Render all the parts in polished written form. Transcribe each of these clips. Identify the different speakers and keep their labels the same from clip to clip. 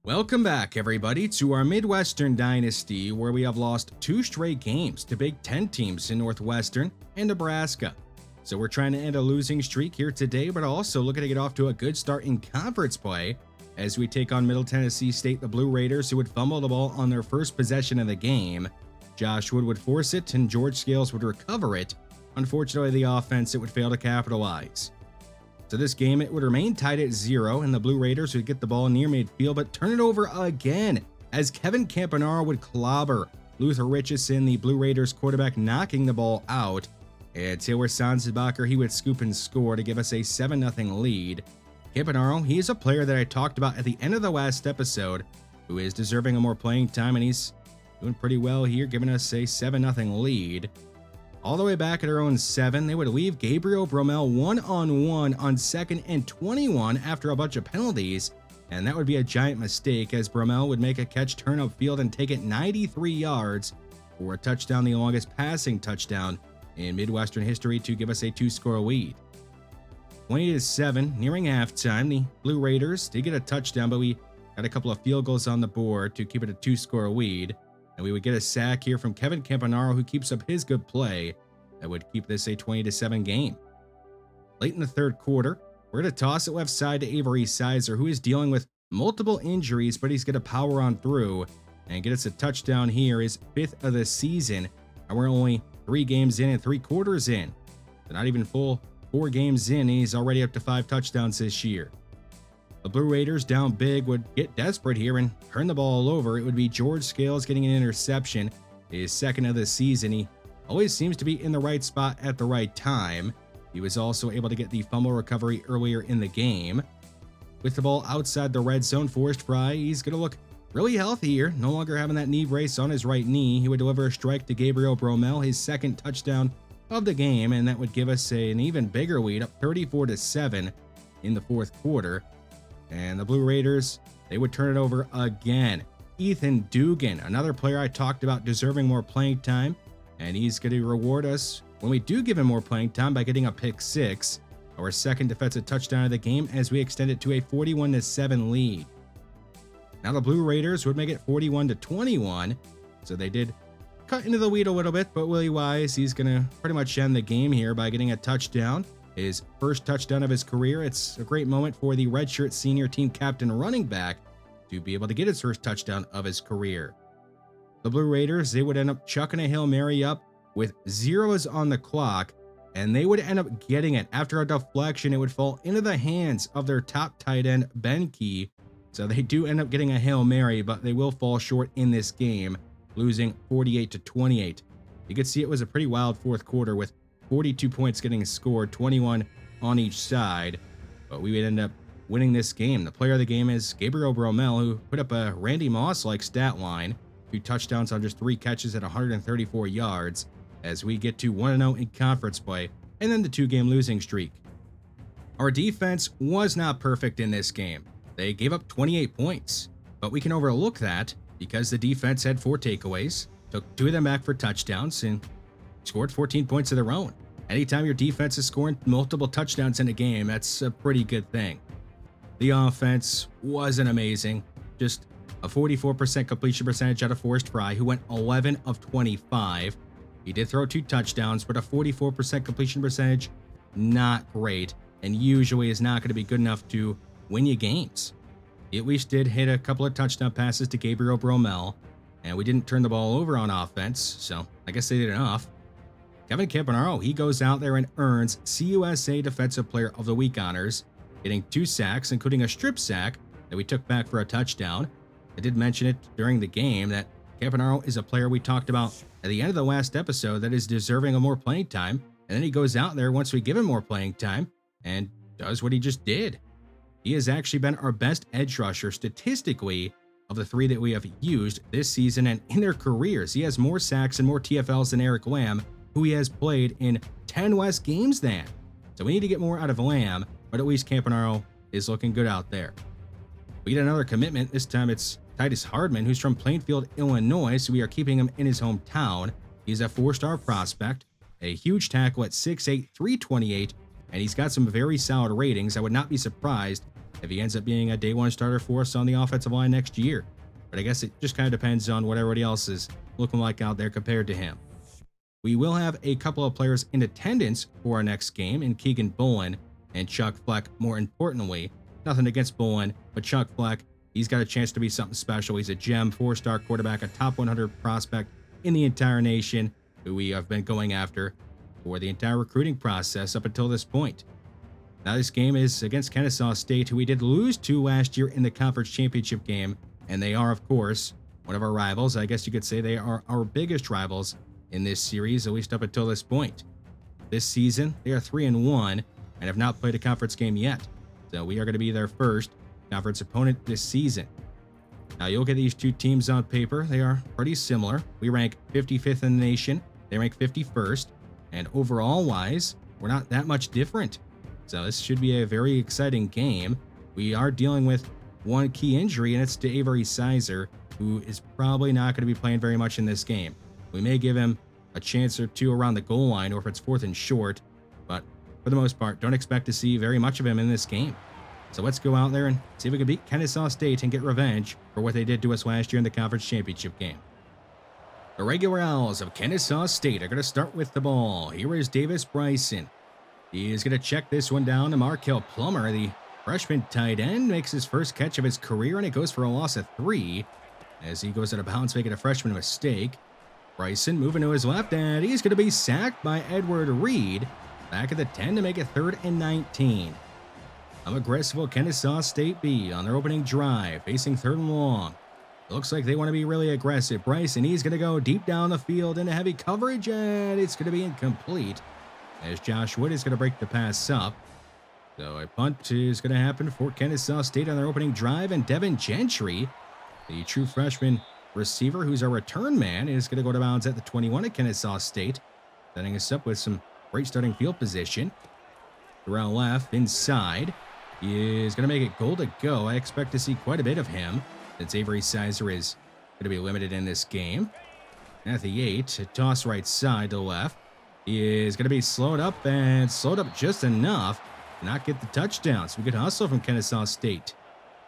Speaker 1: Welcome back, everybody, to our Midwestern Dynasty, where we have lost 2 straight games to Big Ten teams in Northwestern and Nebraska. So we're trying to end a losing streak here today, but also looking to get off to a good start in conference play as we take on Middle Tennessee State, the Blue Raiders, who would fumble the ball on their first possession of the game. Josh Wood would force it, and George Scales would recover it. Unfortunately, the offense, it would fail to capitalize. So this game, it would remain tied at 0, and the Blue Raiders would get the ball near midfield, but turn it over again as Kevin Campanaro would clobber Luther Richardson, the Blue Raiders quarterback, knocking the ball out. And Taylor Sanzenbacher, he would scoop and score to give us a 7-0 lead. Campanaro, he is a player that I talked about at the end of the last episode, who is deserving of more playing time, and he's doing pretty well here, giving us a 7-0 lead. All the way back at our own 7, they would leave Gabriel Bromell one-on-one on 2nd and 21 after a bunch of penalties, and that would be a giant mistake as Bromell would make a catch, turn upfield, and take it 93 yards for a touchdown, the longest passing touchdown in Midwestern history, to give us a 2-score lead. 20-7, nearing halftime, the Blue Raiders did get a touchdown, but we got a couple of field goals on the board to keep it a 2-score lead. And we would get a sack here from Kevin Campanaro, who keeps up his good play. That would keep this a 20-7 game. Late in the third quarter, we're going to toss it left side to Avery Sizer, who is dealing with multiple injuries, but he's going to power on through and get us a touchdown here, his 5th of the season. And we're only 3 games in and 3 quarters in. So not even full 4 games in, and he's already up to 5 touchdowns this year. The Blue Raiders, down big, would get desperate here and turn the ball over. It would be George Scales getting an interception, his 2nd of the season. He always seems to be in the right spot at the right time. He was also able to get the fumble recovery earlier in the game. With the ball outside the red zone, Forrest Fry, he's going to look really healthy here, no longer having that knee brace on his right knee. He would deliver a strike to Gabriel Bromell, his 2nd touchdown of the game, and that would give us an even bigger lead, up 34-7 in the 4th quarter. And the Blue Raiders, they would turn it over again. Ethan Dugan, another player I talked about deserving more playing time, and he's going to reward us when we do give him more playing time by getting a pick 6, our 2nd defensive touchdown of the game, as we extend it to a 41-7 lead. Now the Blue Raiders would make it 41-21, so they did cut into the weed a little bit, but Willie Wise, he's going to pretty much end the game here by getting a touchdown. His first touchdown of his career. It's a great moment for the redshirt senior team captain running back to be able to get his first touchdown of his career. The Blue Raiders, they would end up chucking a Hail Mary up with 0s on the clock, and they would end up getting it. After a deflection, it would fall into the hands of their top tight end, Ben Key. So they do end up getting a Hail Mary, but they will fall short in this game, losing 48-28. You could see it was a pretty wild 4th quarter with 42 points getting scored, 21 on each side, but we would end up winning this game. The player of the game is Gabriel Bromell, who put up a Randy Moss-like stat line, 2 touchdowns on just 3 catches at 134 yards, as we get to 1-0 in conference play, and then the 2-game losing streak. Our defense was not perfect in this game. They gave up 28 points, but we can overlook that because the defense had 4 takeaways, took 2 of them back for touchdowns, and scored 14 points of their own. Anytime your defense is scoring multiple touchdowns in a game, that's a pretty good thing. The offense wasn't amazing. Just a 44% completion percentage out of Forrest Fry, who went 11 of 25. He did throw 2 touchdowns, but a 44% completion percentage, not great, and usually is not going to be good enough to win you games. He at least did hit a couple of touchdown passes to Gabriel Bromell, and we didn't turn the ball over on offense, so I guess they did enough. Kevin Campanaro, he goes out there and earns CUSA Defensive Player of the Week honors, getting 2 sacks, including a strip sack that we took back for a touchdown. I did mention it during the game that Campanaro is a player we talked about at the end of the last episode that is deserving of more playing time, and then he goes out there once we give him more playing time and does what he just did. He has actually been our best edge rusher statistically of the 3 that we have used this season and in their careers. He has more sacks and more TFLs than Eric Lamb, who he has played in 10 less games than. So we need to get more out of Lamb, but at least Campanaro is looking good out there. We get another commitment. This time it's Titus Hardman, who's from Plainfield, Illinois, so we are keeping him in his hometown. He's a 4-star prospect, a huge tackle at 6'8", 328, and he's got some very solid ratings. I would not be surprised if he ends up being a day one starter for us on the offensive line next year. But I guess it just kind of depends on what everybody else is looking like out there compared to him. We will have a couple of players in attendance for our next game in Keegan Bolin and Chuck Fleck. More importantly, nothing against Bolin, but Chuck Fleck, he's got a chance to be something special. He's a gem, 4-star quarterback, a top 100 prospect in the entire nation, who we have been going after for the entire recruiting process up until this point. Now this game is against Kennesaw State, who we did lose to last year in the conference championship game, and they are, of course, one of our rivals. I guess you could say they are our biggest rivals in this series, at least up until this point. This season, they are 3-1 and have not played a conference game yet, so we are going to be their first conference opponent this season. Now you'll get these two teams on paper. They are pretty similar. We rank 55th in the nation. They rank 51st, and overall wise, we're not that much different. So this should be a very exciting game. We are dealing with one key injury, and it's to Avery Sizer, who is probably not going to be playing very much in this game. We may give him a chance or two around the goal line, or if it's 4th and short, but for the most part, don't expect to see very much of him in this game. So let's go out there and see if we can beat Kennesaw State and get revenge for what they did to us last year in the conference championship game. The regular Owls of Kennesaw State are going to start with the ball. Here is Davis Bryson. He is going to check this one down to Markel Plummer. The freshman tight end makes his first catch of his career, and it goes for a loss of 3 as he goes out of bounds, making a freshman mistake. Bryson moving to his left, and he's going to be sacked by Edward Reed back at the 10 to make it 3rd and 19. How aggressive will Kennesaw State be on their opening drive, facing 3rd and long? It looks like they want to be really aggressive. Bryson, he's going to go deep down the field into heavy coverage, and it's going to be incomplete as Josh Wood is going to break the pass up. So a punt is going to happen for Kennesaw State on their opening drive, and Devin Gentry, the true freshman receiver who's a return man, is going to go to bounds at the 21 at Kennesaw State, setting us up with some great starting field position. Around left, inside, he is going to make it goal to go. I expect to see quite a bit of him, since Avery Sizer is going to be limited in this game. At the 8, a toss right side to left. He is going to be slowed up just enough to not get the touchdown. So we could hustle from Kennesaw State.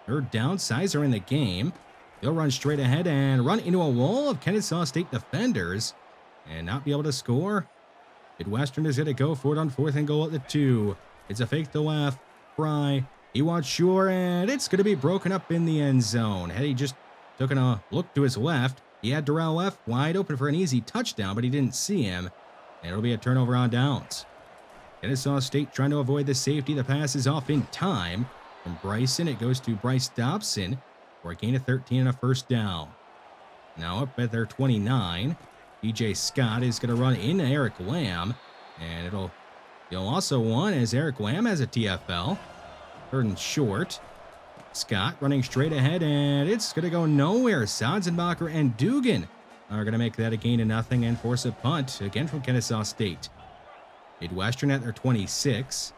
Speaker 1: 3rd down, Sizer in the game. He'll run straight ahead and run into a wall of Kennesaw State defenders and not be able to score. Midwestern is going to go for it on 4th and goal at the 2. It's a fake to left. Fry. He wants Schuler, and it's going to be broken up in the end zone. Had he just took a look to his left, he had Darrell left wide open for an easy touchdown, but he didn't see him. And it'll be a turnover on downs. Kennesaw State trying to avoid the safety. The pass is off in time. From Bryson, it goes to Bryce Dobson for a gain of 13 and a 1st down. Now up at their 29, DJ Scott is going to run into Eric Lamb, and it'll also one as Eric Lamb has a TFL. 3rd and short. Scott running straight ahead, and it's going to go nowhere. Sodzenbacher and Dugan are going to make that a gain of nothing and force a punt again from Kennesaw State. Midwestern at their 26.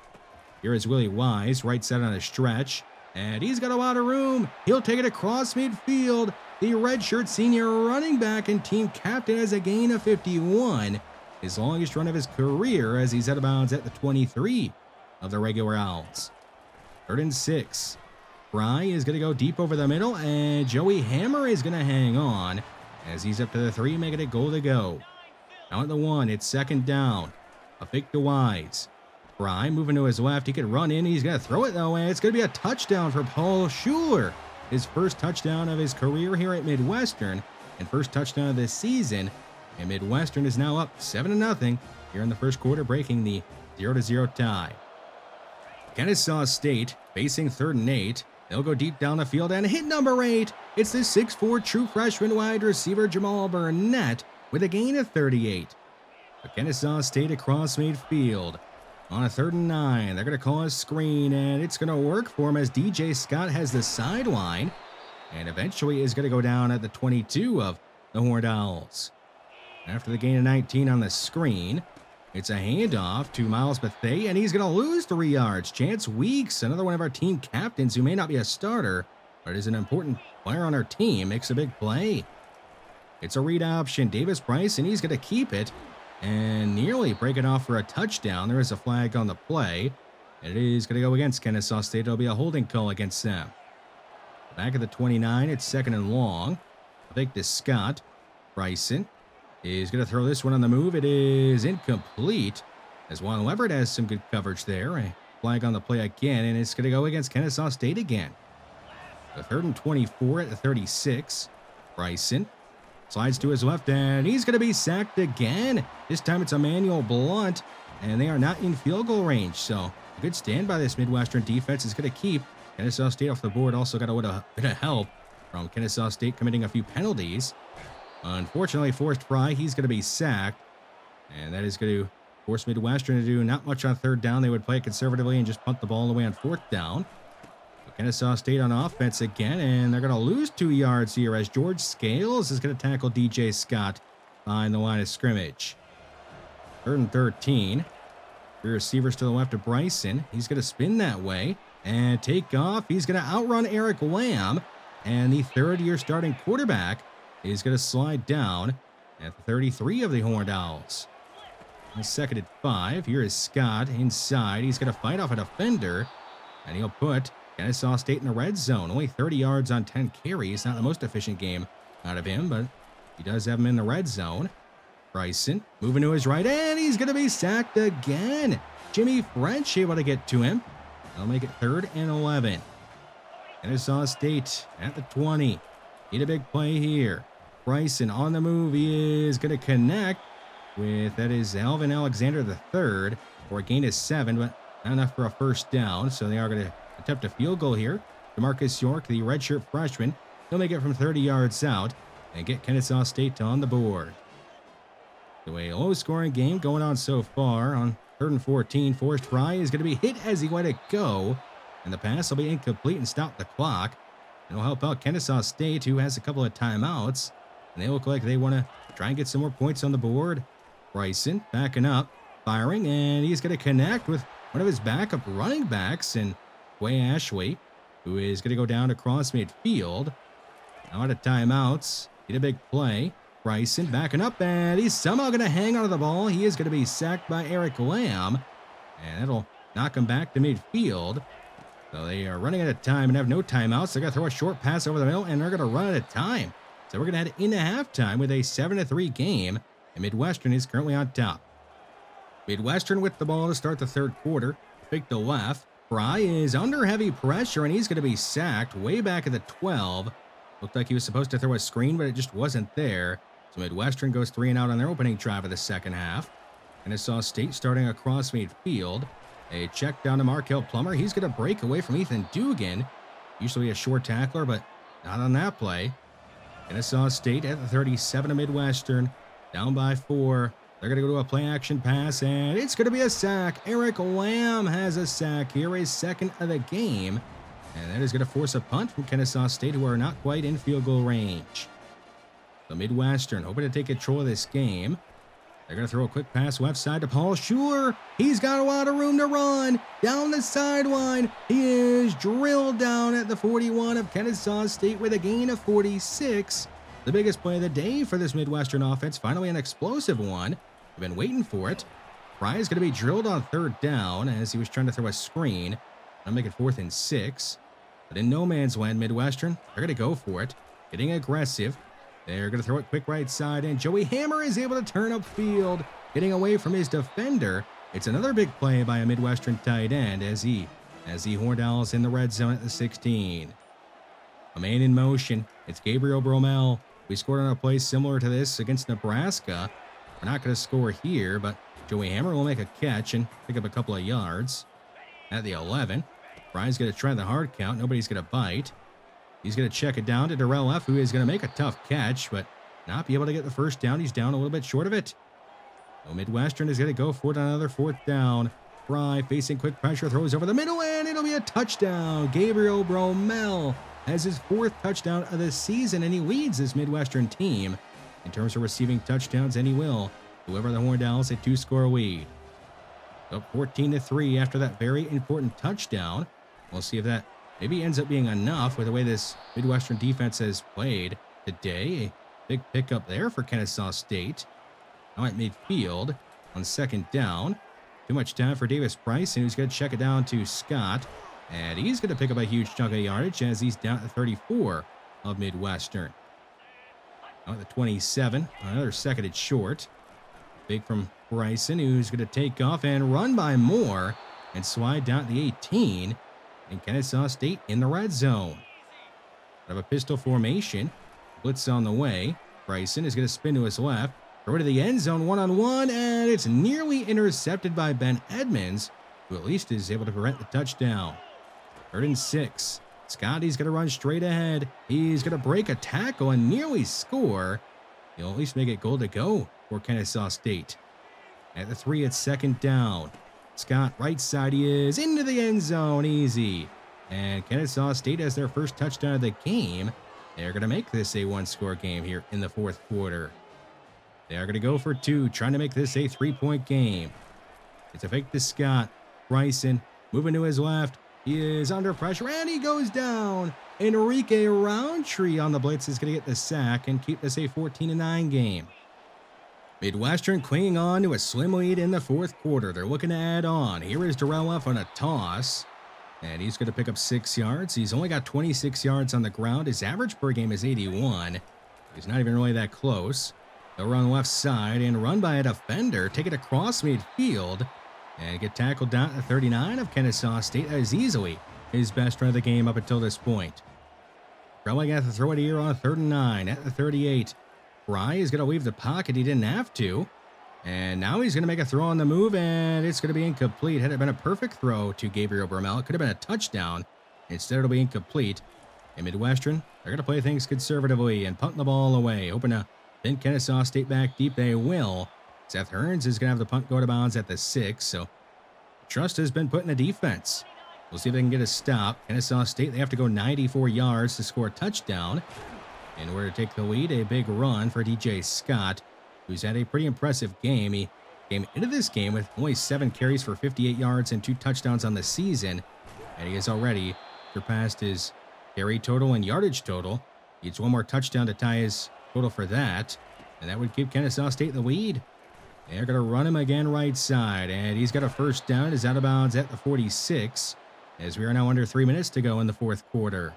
Speaker 1: Here is Willie Wise, right side on a stretch, and he's got a lot of room. He'll take it across midfield. The redshirt senior running back and team captain has a gain of 51, his longest run of his career, as he's out of bounds at the 23 of the regular Owls. 3rd and 6. Fry is going to go deep over the middle, and Joey Hammer is going to hang on as he's up to the 3, making it goal to go. Now at the 1, it's 2nd down. A fake to Wise. Fry moving to his left. He can run in. He's going to throw it though, and it's going to be a touchdown for Paul Schuler. His first touchdown of his career here at Midwestern, and first touchdown of this season. And Midwestern is now up 7-0 here in the first quarter, breaking the 0-0 tie. Kennesaw State facing 3rd and 8. They'll go deep down the field and hit number 8. It's the 6'4" true freshman wide receiver Jamal Burnett with a gain of 38. But Kennesaw State across midfield. On a 3rd and 9, they're going to call a screen, and it's going to work for him as DJ Scott has the sideline, and eventually is going to go down at the 22 of the Horned Owls. After the gain of 19 on the screen, it's a handoff to Miles Bethea, and he's going to lose 3 yards. Chance Weeks, another one of our team captains who may not be a starter, but is an important player on our team, makes a big play. It's a read option. Davis Bryson, he's going to keep it and nearly break it off for a touchdown. There is a flag on the play. And it is going to go against Kennesaw State. It'll be a holding call against them. Back at the 29, it's second and long. Fake to Scott. Bryson is going to throw this one on the move. It is incomplete, as Juan Leverett has some good coverage there. A flag on the play again, and it's going to go against Kennesaw State again. The 3rd and 24 at the 36. Bryson slides to his left, and he's going to be sacked again. This time it's Emmanuel Blunt, and they are not in field goal range. So a good stand by this Midwestern defense is going to keep Kennesaw State off the board. Also got a bit of help from Kennesaw State committing a few penalties. Unfortunately, Forrest Fry, he's going to be sacked, and that is going to force Midwestern to do not much on 3rd down. They would play it conservatively and just punt the ball away on 4th down. Kennesaw State on offense again, and they're going to lose 2 yards here as George Scales is going to tackle DJ Scott behind the line of scrimmage. 3rd and 13. 3 receivers to the left of Bryson. He's going to spin that way and take off. He's going to outrun Eric Lamb, and the 3rd-year starting quarterback is going to slide down at the 33 of the Horned Owls. And 2nd and 5. Here is Scott inside. He's going to fight off a defender, and he'll put Kennesaw State in the red zone. Only 30 yards on 10 carries. Not the most efficient game out of him, but he does have him in the red zone. Bryson moving to his right, and he's going to be sacked again. Jimmy French able to get to him. That'll make it 3rd and 11. Kennesaw State at the 20. Need a big play here. Bryson on the move. He is going to connect with, that is Alvin Alexander III for a gain of 7, but not enough for a 1st down. So they are going to attempt a field goal here. DeMarcus York, the redshirt freshman, he'll make it from 30 yards out and get Kennesaw State on the board. So a low-scoring game going on so far. On 3rd and 14, Forrest Fry is going to be hit as he let it go, and the pass will be incomplete and stop the clock. It'll help out Kennesaw State, who has a couple of timeouts, and they look like they want to try and get some more points on the board. Bryson backing up, firing, and he's going to connect with one of his backup running backs, and Way Ashley, who is going to go down across midfield. Now out of timeouts. Get a big play. Bryson backing up, and he's somehow going to hang onto the ball. He is going to be sacked by Eric Lamb, and it'll knock him back to midfield. So they are running out of time and have no timeouts. They're going to throw a short pass over the middle, and they're going to run out of time. So we're going to head into halftime with a 7-3 game, and Midwestern is currently on top. Midwestern with the ball to start the 3rd quarter. Fake to left. Fry is under heavy pressure, and he's going to be sacked way back at the 12. Looked like he was supposed to throw a screen, but it just wasn't there. So Midwestern goes 3 and out on their opening drive of the 2nd half. Kennesaw State starting across midfield. A check down to Markel Plummer. He's going to break away from Ethan Dugan. Usually a short tackler, but not on that play. Kennesaw State at the 37 of Midwestern. Down by 4. They're going to go to a play-action pass, and it's going to be a sack. Eric Lamb has a sack here, his 2nd of the game. And that is going to force a punt from Kennesaw State, who are not quite in field goal range. So Midwestern hoping to take control of this game. They're going to throw a quick pass left side to Paul Schuler. He's got a lot of room to run. Down the sideline. He is drilled down at the 41 of Kennesaw State with a gain of 46. The biggest play of the day for this Midwestern offense. Finally an explosive one. We've been waiting for it. Fry is going to be drilled on 3rd down as he was trying to throw a screen. I'll make it 4th and 6. But in no man's land, Midwestern, they're going to go for it. Getting aggressive. They're going to throw it quick right side, and Joey Hammer is able to turn upfield, getting away from his defender. It's another big play by a Midwestern tight end as the Horned Owls in the red zone at the 16. A man in motion. It's Gabriel Bromell. We scored on a play similar to this against Nebraska. We're not going to score here, but Joey Hammer will make a catch and pick up a couple of yards. At the 11, Brian's going to try the hard count. Nobody's going to bite. He's going to check it down to Darrell F., who is going to make a tough catch, but not be able to get the 1st down. He's down a little bit short of it. So Midwestern is going to go for it on another 4th down. Fry facing quick pressure, throws over the middle, and it'll be a touchdown. Gabriel Bromell has his 4th touchdown of the season, and he leads this Midwestern team in terms of receiving touchdowns, and he will deliver the Horned Owls a 2-score lead. Up 14-3 after that very important touchdown. We'll see if that maybe ends up being enough with the way this Midwestern defense has played today. A big pickup there for Kennesaw State. Now at midfield on 2nd down. Too much time for Davis Bryson, who's going to check it down to Scott. And he's going to pick up a huge chunk of yardage as he's down at 34 of Midwestern. Now at the 27, another second and short. Big from Bryson, who's going to take off and run by Moore and slide down to the 18. And Kennesaw State in the red zone. Out of a pistol formation. Blitz on the way. Bryson is going to spin to his left. Throw to the end zone one-on-one, and it's nearly intercepted by Ben Edmonds, who at least is able to prevent the touchdown. 3rd and 6. Scotty's going to run straight ahead. He's going to break a tackle and nearly score. He'll at least make it goal to go for Kennesaw State. At the 3, it's 2nd down. Scott, right side he is, into the end zone, easy. And Kennesaw State has their first touchdown of the game. They're going to make this a 1-score game here in the 4th quarter. They are going to go for 2, trying to make this a 3-point game. It's a fake to Scott. Bryson moving to his left. He is under pressure, and he goes down. Enrique Roundtree on the blitz is going to get the sack and keep this a 14-9 game. Midwestern clinging on to a slim lead in the 4th quarter. They're looking to add on. Here is Darrell F on a toss, and he's going to pick up 6 yards. He's only got 26 yards on the ground. His average per game is 81. He's not even really that close. They'll run left side and run by a defender. Take it across midfield and get tackled down at 39 of Kennesaw State. That is easily his best run of the game up until this point. Probably got to throw it here on 3rd and 9 at the 38. Fry is going to leave the pocket. He didn't have to. And now he's going to make a throw on the move, and it's going to be incomplete. Had it been a perfect throw to Gabriel Bermel, it could have been a touchdown. Instead, it'll be incomplete. In Midwestern, they're going to play things conservatively and punt the ball away. Hoping to then Kennesaw State back deep, they will. Seth Hearns is going to have the punt go to bounds at the 6, so trust has been put in the defense. We'll see if they can get a stop. Kennesaw State, they have to go 94 yards to score a touchdown. In order to take the lead, a big run for DJ Scott, who's had a pretty impressive game. He came into this game with only 7 carries for 58 yards and 2 touchdowns on the season, and he has already surpassed his carry total and yardage total. He needs 1 more touchdown to tie his total for that, and that would keep Kennesaw State in the lead. They're going to run him again right side, and he's got a first down. Is out of bounds at the 46, as we are now under 3 minutes to go in the 4th quarter.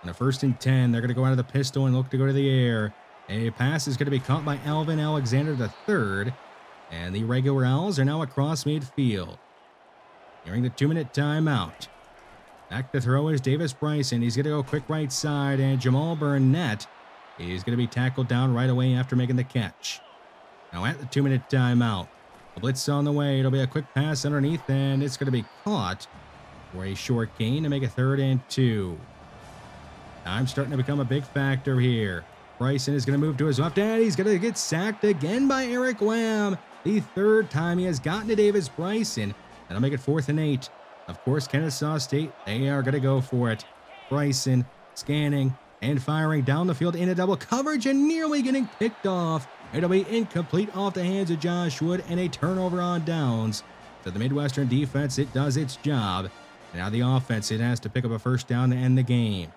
Speaker 1: On a 1st and 10, they're going to go out of the pistol and look to go to the air. A pass is going to be caught by Alvin Alexander III, and the regular Owls are now across midfield. During the 2-minute timeout, back to throw is Davis Bryson. He's going to go quick right side, and Jamal Burnett is going to be tackled down right away after making the catch. Now at the 2-minute timeout, the blitz on the way. It'll be a quick pass underneath, and it's going to be caught for a short gain to make a 3rd and 2. Time starting to become a big factor here. Bryson is going to move to his left, and he's going to get sacked again by Eric Lamb. The 3rd time he has gotten to Davis Bryson. That'll make it 4th and 8. Of course, Kennesaw State, they are going to go for it. Bryson scanning and firing down the field into double coverage and nearly getting picked off. It'll be incomplete off the hands of Josh Wood and a turnover on downs. So the Midwestern defense, it does its job. And now the offense, it has to pick up a first down to end the game.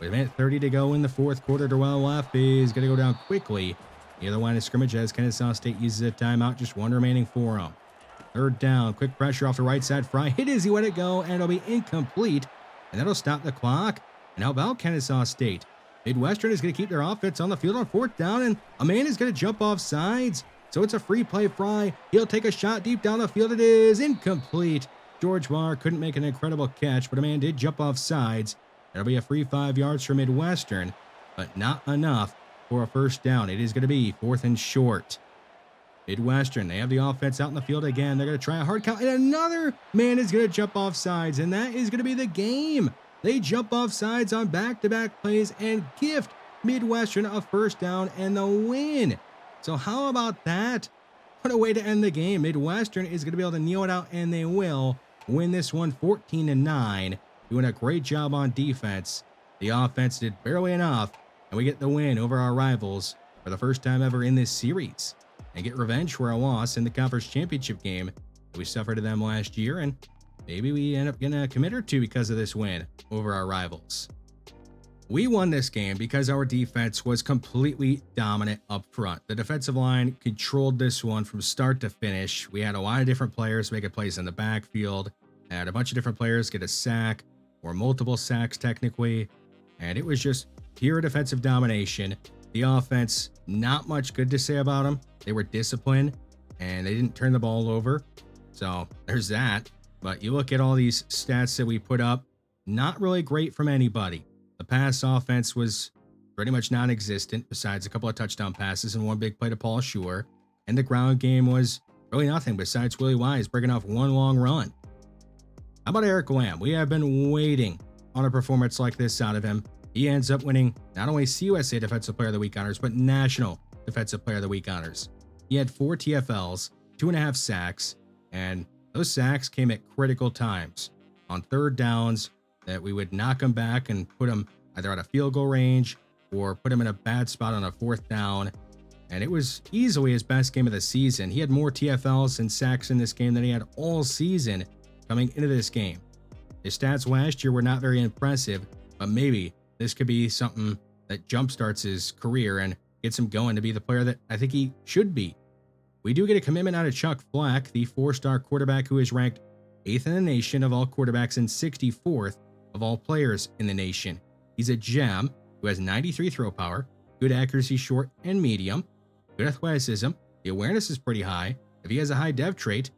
Speaker 1: With a minute 30 to go in the 4th quarter, Darrell F is going to go down quickly near the line of scrimmage as Kennesaw State uses a timeout. Just 1 remaining for them. 3rd down, quick pressure off the right side. Fry hit as he let it go, and it'll be incomplete. And that'll stop the clock. And how about Kennesaw State? Midwestern is going to keep their offense on the field on 4th down, and a man is going to jump off sides. So it's a free play. Fry, he'll take a shot deep down the field. It is incomplete. George Barr couldn't make an incredible catch, but a man did jump off sides. That'll be a free 5 yards for Midwestern, but not enough for a first down. It is going to be 4th and short. Midwestern, they have the offense out in the field again. They're going to try a hard count, and another man is going to jump off sides, and that is going to be the game. They jump off sides on back-to-back plays and gift Midwestern a first down and the win. So how about that? What a way to end the game. Midwestern is going to be able to kneel it out, and they will win this one 14-9. Doing a great job on defense. The offense did barely enough, and we get the win over our rivals for the first time ever in this series, and get revenge for our loss in the conference championship game that we suffered to them last year, and maybe we end up getting a commit or 2 because of this win over our rivals. We won this game because our defense was completely dominant up front. The defensive line controlled this one from start to finish. We had a lot of different players making plays in the backfield, had a bunch of different players get a sack or multiple sacks technically, and it was just pure defensive domination. The offense, not much good to say about them. They were disciplined and they didn't turn the ball over. So there's that. But you look at all these stats that we put up, not really great from anybody. The pass offense was pretty much non-existent besides a couple of touchdown passes and one big play to Paul Shore. And the ground game was really nothing besides Willie Wise breaking off one long run. How about Eric Lamb? We have been waiting on a performance like this out of him. He ends up winning not only CUSA Defensive Player of the Week honors, but National Defensive Player of the Week honors. He had 4 TFLs, 2.5 sacks, and those sacks came at critical times on third downs that we would knock him back and put him either out of field goal range or put him in a bad spot on a 4th down. And it was easily his best game of the season. He had more TFLs and sacks in this game than he had all season coming into this game. His stats last year were not very impressive, but maybe this could be something that jumpstarts his career and gets him going to be the player that I think he should be. We do get a commitment out of Chuck Flack, the 4-star quarterback who is ranked 8th in the nation of all quarterbacks and 64th of all players in the nation. He's a gem who has 93 throw power, good accuracy short and medium, good athleticism. The awareness is pretty high. If he has a high dev trait,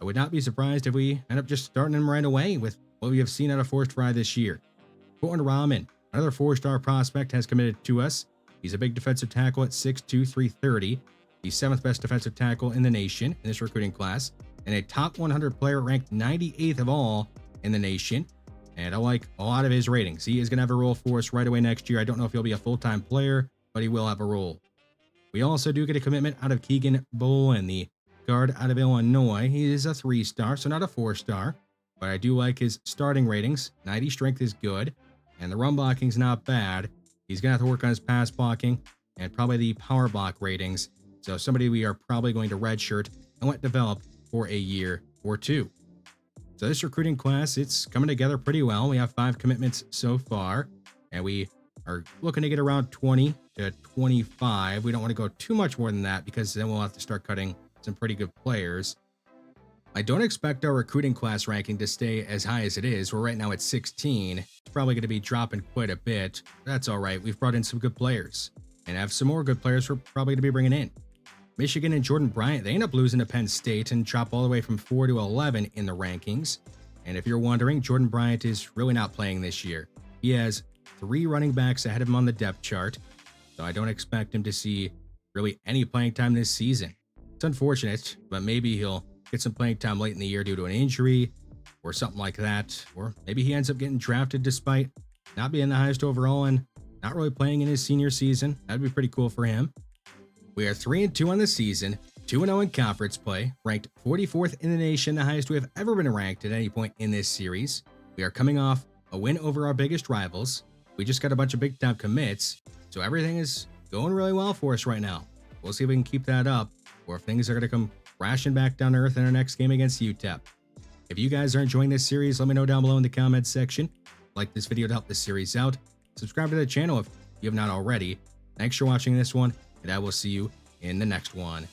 Speaker 1: I would not be surprised if we end up just starting him right away with what we have seen out of Forest Fry this year. Colton Rahman, another 4-star prospect, has committed to us. He's a big defensive tackle at 6'2", 330. The 7th best defensive tackle in the nation in this recruiting class, and a top 100 player ranked 98th of all in the nation. And I like a lot of his ratings. He is going to have a role for us right away next year. I don't know if he'll be a full-time player, but he will have a role. We also do get a commitment out of Keegan Bolin, the guard out of Illinois. He is a 3-star, so not a 4-star, but I do like his starting ratings. 90 strength is good, and the run blocking is not bad. He's going to have to work on his pass blocking and probably the power block ratings. So somebody we are probably going to redshirt and let develop for a year or 2. So this recruiting class, it's coming together pretty well. We have 5 commitments so far, and we are looking to get around 20 to 25. We don't want to go too much more than that because then we'll have to start cutting some pretty good players. I don't expect our recruiting class ranking to stay as high as it is. We're right now at 16. It's probably going to be dropping quite a bit. That's all right. We've brought in some good players and have some more good players we're probably going to be bringing in. Michigan and Jordan Bryant, they end up losing to Penn State and drop all the way from 4 to 11 in the rankings. And if you're wondering, Jordan Bryant is really not playing this year. He has 3 running backs ahead of him on the depth chart, so I don't expect him to see really any playing time this season. It's unfortunate, but maybe he'll get some playing time late in the year due to an injury or something like that. Or maybe he ends up getting drafted despite not being the highest overall and not really playing in his senior season. That'd be pretty cool for him. We are 3-2 on the season, 2-0 in conference play, ranked 44th in the nation, the highest we have ever been ranked at any point in this series. We are coming off a win over our biggest rivals. We just got a bunch of big-time commits, so everything is going really well for us right now. We'll see if we can keep that up, or if things are going to come crashing back down to earth in our next game against UTEP. If you guys are enjoying this series, let me know down below in the comments section. Like this video to help this series out. Subscribe to the channel if you have not already. Thanks for watching this one, and I will see you in the next one.